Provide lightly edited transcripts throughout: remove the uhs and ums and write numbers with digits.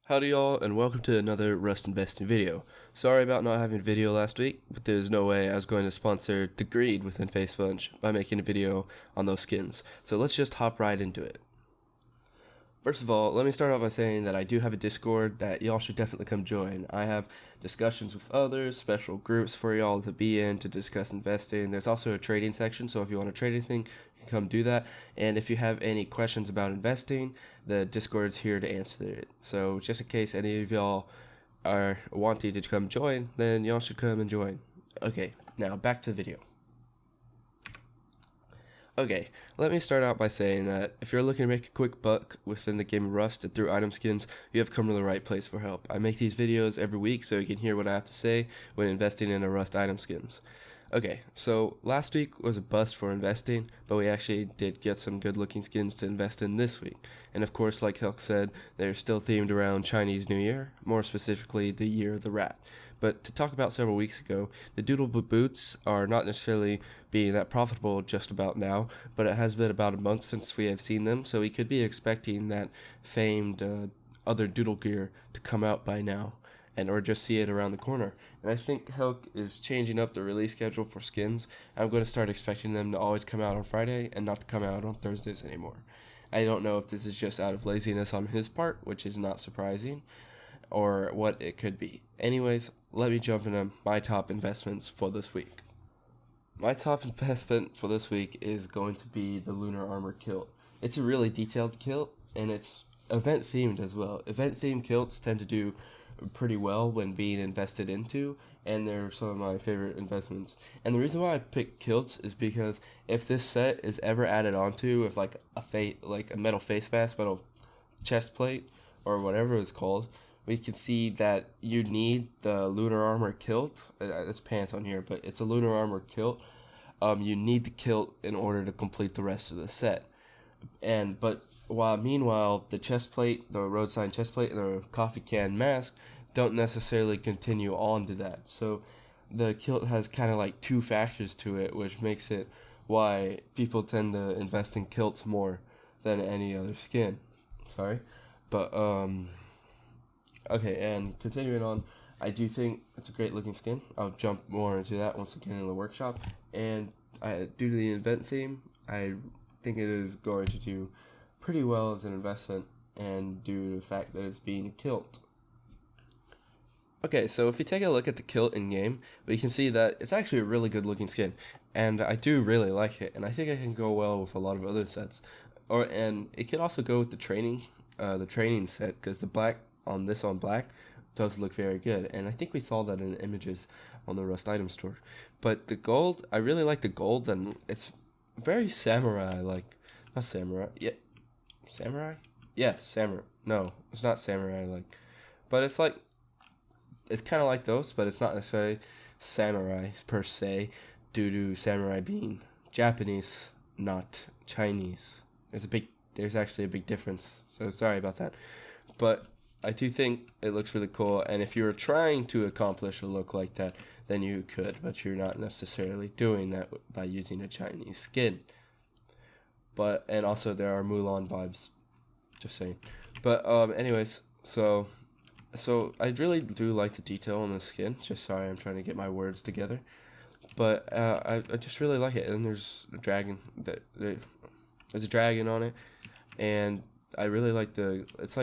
Howdy y'all, and welcome to another Rust investing video. Sorry about not having a video last week, but there's no way I was going to sponsor the greed within facepunch by making a video on those skins. So let's just hop right into it. First of all, let me start off by saying that I do have a Discord that y'all should definitely come join. I have discussions with others, special groups for y'all to be in to discuss investing. There's also a trading section, so if you want to trade anything, you can come do that. And if you have any questions about investing, the Discord's here to answer it. So just in case any of y'all are wanting to come join, then y'all should come and join. Okay, now back to the video. Okay, let me start out by saying that if you're looking to make a quick buck within the game of Rust and through item skins, you have come to the right place for help. I make these videos every week so you can hear what I have to say when investing in a Rust item skins. Okay, so last week was a bust for investing, but we actually did get some good looking skins to invest in this week. And of course, like Hulk said, they're still themed around Chinese New Year, more specifically the Year of the Rat. But to talk about several weeks ago, the DroBlue boots are not necessarily being that profitable just about now, but it has been about a month since we have seen them, so we could be expecting that famed other doodle gear to come out by now, and or just see it around the corner. And I think Hulk is changing up the release schedule for skins. I'm going to start expecting them to always come out on Friday and not to come out on Thursdays anymore. I don't know if this is just out of laziness on his part, which is not surprising, or what it could be. Anyways, let me jump into my top investments for this week. My top investment for this week is going to be the Lunar armor kilt. It's a really detailed kilt, and it's event themed as well. Event themed kilts tend to do pretty well when being invested into, and they're some of my favorite investments. And the reason why I picked kilts is because if this set is ever added onto with like a metal face mask, metal chest plate, or whatever it's called, we can see that you need the Lunar armor kilt. It's pants on here, but it's a Lunar armor kilt. You need the kilt in order to complete the rest of the set. But meanwhile, the chest plate, the road sign chest plate, and the coffee can mask don't necessarily continue on to that. So the kilt has kind of like two factors to it, which makes it why people tend to invest in kilts more than any other skin. Sorry, but okay, and continuing on, I do think it's a great looking skin. I'll jump more into that once I get in the workshop. And due to the event theme, I think it is going to do pretty well as an investment, and due to the fact that it's being a kilt. Okay, so if we take a look at the kilt in game, we can see that it's actually a really good looking skin, and I do really like it, and I think it can go well with a lot of other sets. And it could also go with the training set, because the black on black does look very good, and I think we saw that in the images on the Rust item store. But the gold, I really like the gold, and it's very samurai, like, not samurai, yeah, samurai? Yes, samurai, no, it's not samurai, like, but it's like, it's kind of like those, but it's not necessarily samurai per se, due to samurai being Japanese, not Chinese. There's actually a big difference, so sorry about that. But I do think it looks really cool, and if you were trying to accomplish a look like that, then you could, but you're not necessarily doing that by using a Chinese skin. And also there are Mulan vibes, just saying. But anyways, so I really do like the detail on the skin. Just sorry, I'm trying to get my words together. But I just really like it. And there's a dragon there's a dragon on it, and I really like it's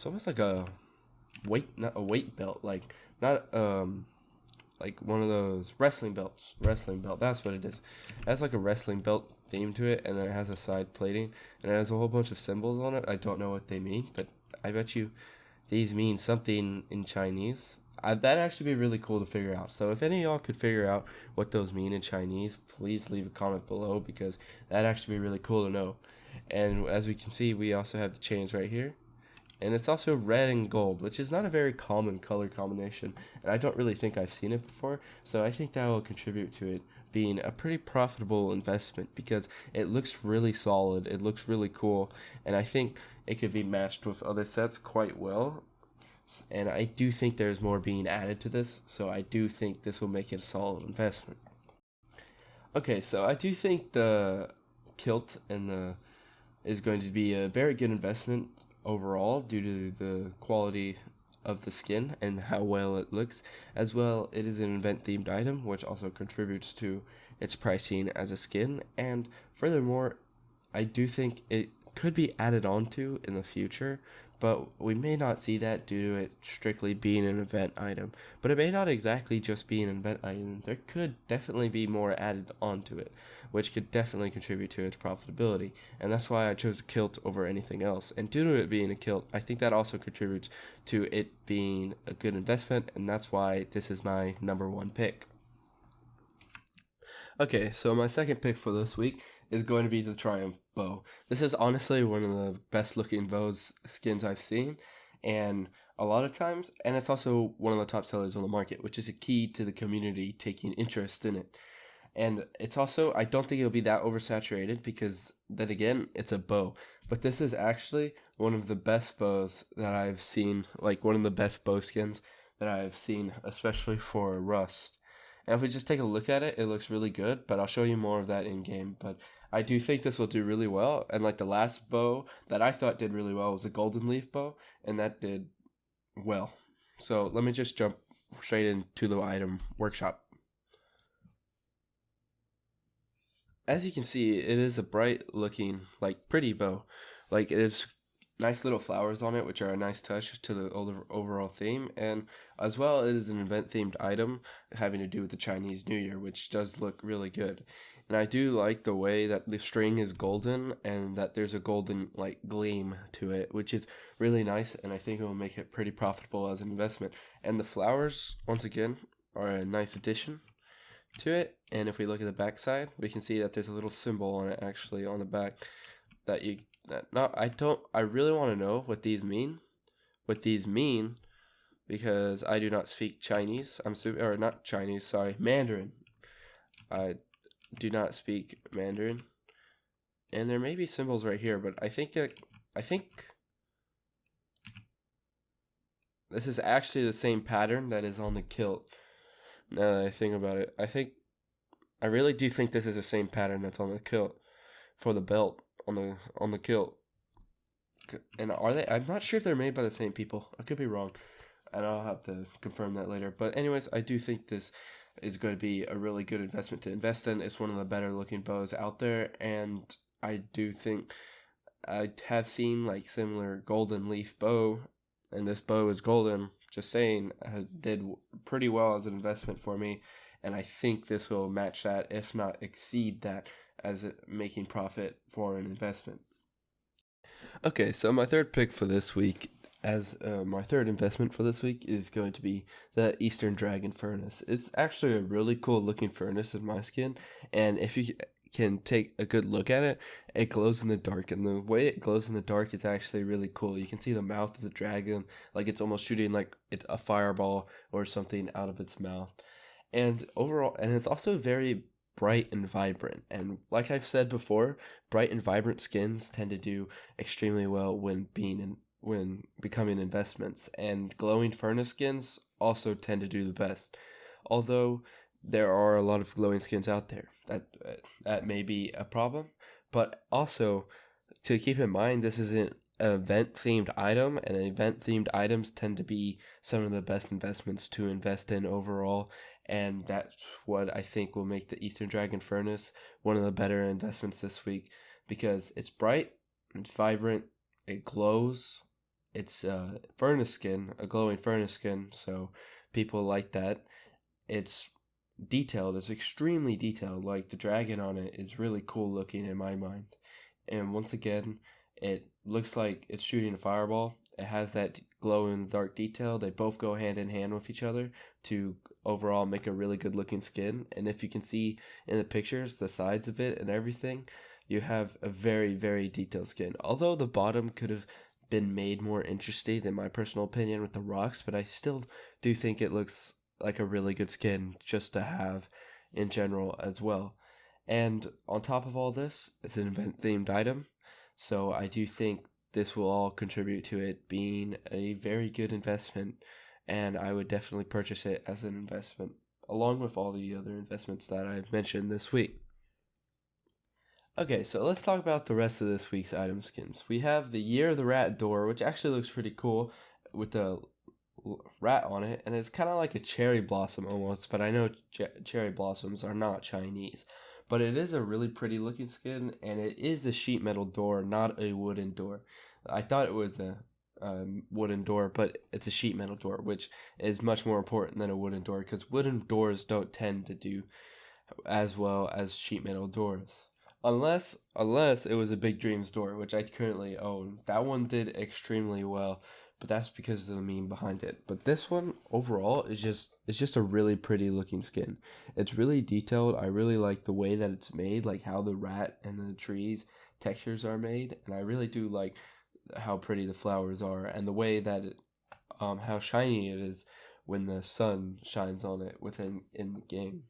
almost like not a weight belt, like not like one of those wrestling belt, that's what it is. It has like a wrestling belt theme to it, and then it has a side plating, and it has a whole bunch of symbols on it. I don't know what they mean, but I bet you these mean something in Chinese. That'd actually be really cool to figure out. So if any of y'all could figure out what those mean in Chinese, please leave a comment below, because that'd actually be really cool to know. And as we can see, we also have the chains right here. And it's also red and gold, which is not a very common color combination, and I don't really think I've seen it before, so I think that will contribute to it being a pretty profitable investment, because it looks really solid, it looks really cool, and I think it could be matched with other sets quite well, and I do think there's more being added to this, so I do think this will make it a solid investment. Okay, so I do think the kilt is going to be a very good investment overall due to the quality of the skin and how well it looks. As well, it is an event themed item, which also contributes to its pricing as a skin. And furthermore, I do think it could be added on to in the future, but we may not see that due to it strictly being an event item. But it may not exactly just be an event item. There could definitely be more added onto it, which could definitely contribute to its profitability. And that's why I chose a kilt over anything else. And due to it being a kilt, I think that also contributes to it being a good investment, and that's why this is my number one pick. Okay, so my second pick for this week is going to be the Triumph bow. This is honestly one of the best looking bows skins I've seen, and a lot of times, and it's also one of the top sellers on the market, which is a key to the community taking interest in it. And it's also, I don't think it'll be that oversaturated because, then again, it's a bow. But this is actually one of the best bows that I've seen, like one of the best bow skins that I've seen, especially for Rust. And if we just take a look at it, it looks really good, but I'll show you more of that in game. But I do think this will do really well. And like the last bow that I thought did really well was a golden leaf bow, and that did well. So let me just jump straight into the item workshop. As you can see, it is a bright looking, like pretty bow. Like it is nice little flowers on it, which are a nice touch to the overall theme, and as well it is an event themed item having to do with the Chinese New Year, which does look really good. And I do like the way that the string is golden and that there's a golden like gleam to it, which is really nice, and I think it will make it pretty profitable as an investment. And the flowers, once again, are a nice addition to it. And if we look at the back side, we can see that there's a little symbol on it actually on the back I really want to know what these mean because I do not speak Chinese. Mandarin. I do not speak Mandarin. And there may be symbols right here, but I think this is actually the same pattern that is on the kilt. Now that I think about it, I really do think this is the same pattern that's on the kilt for the belt on the kilt. And are they? I'm not sure if they're made by the same people. I could be wrong, and I'll have to confirm that later. But anyways, I do think this is going to be a really good investment to invest in. It's one of the better looking bows out there, and I do think I have seen like similar golden leaf bow, and this bow is golden. Just saying, did pretty well as an investment for me, and I think this will match that, if not exceed that, as making profit for an investment. Okay, so my third pick for this week, my third investment for this week, is going to be the Eastern Dragon Furnace. It's actually a really cool looking furnace in my skin, and if you can take a good look at it, it glows in the dark, and the way it glows in the dark is actually really cool. You can see the mouth of the dragon, like it's almost shooting like it's a fireball or something out of its mouth. And overall, and it's also very bright and vibrant, and like I've said before, bright and vibrant skins tend to do extremely well when becoming investments, and glowing furnace skins also tend to do the best. Although there are a lot of glowing skins out there that may be a problem, but also to keep in mind, this isn't an event themed item, and event themed items tend to be some of the best investments to invest in overall. And that's what I think will make the Eastern Dragon Furnace one of the better investments this week, because it's bright, it's vibrant, it glows, it's a furnace skin, a glowing furnace skin, so people like that. It's detailed, it's extremely detailed, like the dragon on it is really cool looking in my mind. And once again, it looks like it's shooting a fireball. It has that glow in the dark detail. They both go hand in hand with each other to overall make a really good looking skin. And if you can see in the pictures, the sides of it and everything, you have a very, very detailed skin. Although the bottom could have been made more interesting in my personal opinion with the rocks, but I still do think it looks like a really good skin just to have in general as well. And on top of all this, it's an event themed item. So I do think this will all contribute to it being a very good investment, and I would definitely purchase it as an investment, along with all the other investments that I've mentioned this week. Okay, so let's talk about the rest of this week's item skins. We have the Year of the Rat door, which actually looks pretty cool with the rat on it, and it's kind of like a cherry blossom almost, but I know cherry blossoms are not Chinese. But it is a really pretty looking skin, and it is a sheet metal door, not a wooden door. I thought it was a wooden door, but it's a sheet metal door, which is much more important than a wooden door, because wooden doors don't tend to do as well as sheet metal doors. Unless it was a Big Dreams door, which I currently own. That one did extremely well, but that's because of the meme behind it. But this one overall is just a really pretty looking skin. It's really detailed. I really like the way that it's made, like how the rat and the trees textures are made, and I really do like how pretty the flowers are and the way that it, how shiny it is when the sun shines on it in the game.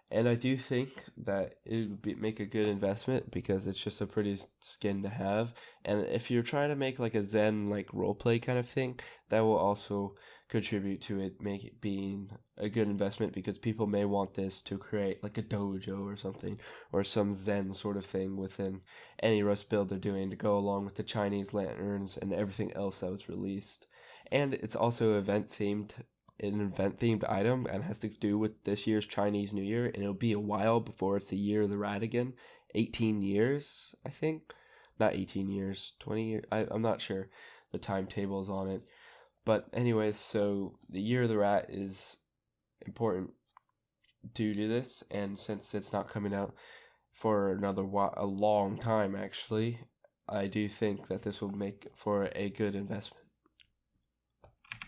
And I do think that it would make a good investment because it's just a pretty skin to have. And if you're trying to make like a Zen like roleplay kind of thing, that will also contribute to it being a good investment, because people may want this to create like a dojo or something, or some Zen sort of thing within any Rust build they're doing to go along with the Chinese lanterns and everything else that was released. And it's also an event themed item, and has to do with this year's Chinese New Year, and it'll be a while before it's the Year of the Rat again. 18 years, I think. Not 18 years, 20 years. I'm not sure the timetables on it. But anyways, so the Year of the Rat is important due to this, and since it's not coming out for a long time actually, I do think that this will make for a good investment.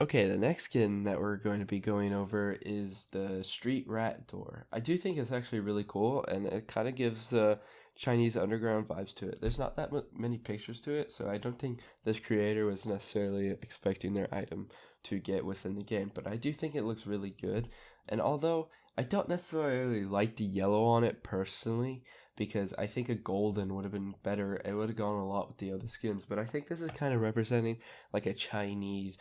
Okay, the next skin that we're going to be going over is the Street Rat door. I do think it's actually really cool, and it kind of gives the Chinese underground vibes to it. There's not that many pictures to it, so I don't think this creator was necessarily expecting their item to get within the game, but I do think it looks really good. And although I don't necessarily like the yellow on it personally, because I think a golden would have been better. It would have gone a lot with the other skins, but I think this is kind of representing like a Chinese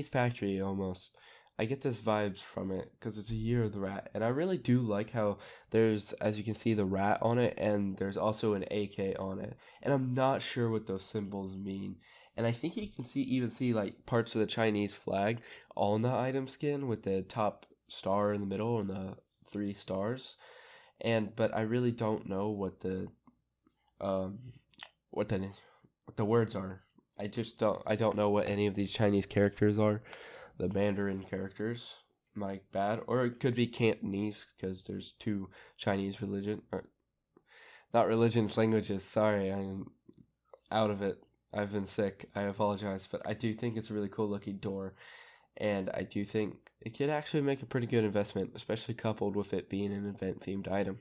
factory almost. I get this vibes from it because it's a Year of the Rat, and I really do like how there's, as you can see, the rat on it, and there's also an AK on it, and I'm not sure what those symbols mean. And I think you can even see like parts of the Chinese flag on the item skin with the top star in the middle and the 3 stars. But I really don't know what the words are. I don't know what any of these Chinese characters are. The Mandarin characters, my bad, or it could be Cantonese because there's 2 Chinese not religions, languages. Sorry, I am out of it. I've been sick. I apologize, but I do think it's a really cool looking door, and I do think it could actually make a pretty good investment, especially coupled with it being an event-themed item.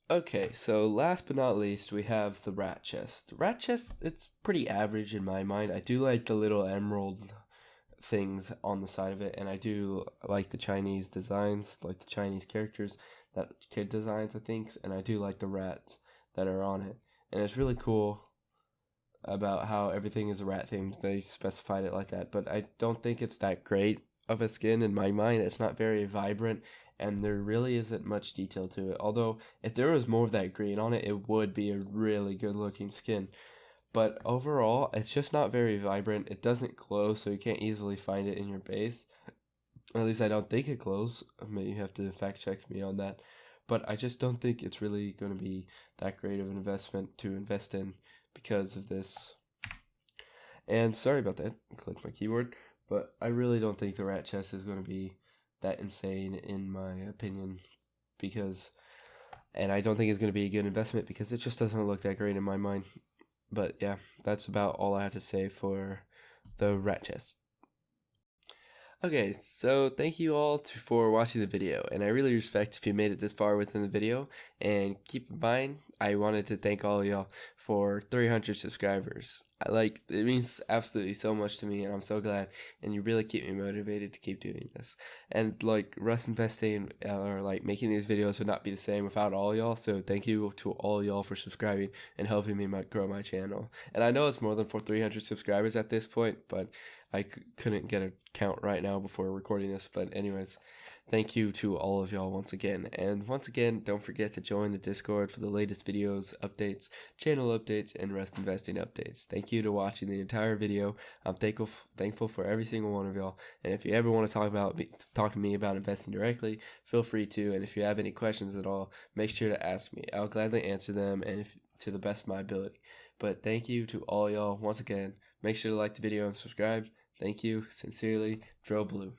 Okay, so last but not least, we have the rat chest. The rat chest, it's pretty average in my mind. I do like the little emerald things on the side of it, and I do like the Chinese designs, like the Chinese characters, that kid designs, I think, and I do like the rats that are on it. And it's really cool about how everything is a rat themed. They specified it like that, but I don't think it's that great of a skin in my mind. It's not very vibrant, and there really isn't much detail to it. Although if there was more of that green on it, it would be a really good looking skin. But overall, it's just not very vibrant. It doesn't glow, so you can't easily find it in your base. At least I don't think it glows. You have to fact check me on that. But I just don't think it's really going to be that great of an investment to invest in because of this. And sorry about that. I clicked my keyboard. But I really don't think the rat chest is going to be that insane in my opinion. And I don't think it's going to be a good investment because it just doesn't look that great in my mind. But yeah, that's about all I have to say for the rat chest. Okay, so thank you all for watching the video, and I really respect if you made it this far within the video, and keep in mind, I wanted to thank all of y'all for 300 subscribers. It means absolutely so much to me, and I'm so glad, and you really keep me motivated to keep doing this. And Rust investing or making these videos would not be the same without all y'all, so thank you to all y'all for subscribing and helping me grow my channel. And I know it's more than 300 subscribers at this point, but I couldn't get a count right now before recording this. But anyways, Thank you to all of y'all once again. And once again, don't forget to join the Discord for the latest videos, updates, channel updates, and Rust investing updates. Thank you to watching the entire video. I'm thankful for every single one of y'all. And if you ever want to talk to me about investing directly, feel free to. And if you have any questions at all, make sure to ask me. I'll gladly answer them and to the best of my ability. But thank you to all y'all once again. Make sure to like the video and subscribe. Thank you. Sincerely, DroBlue.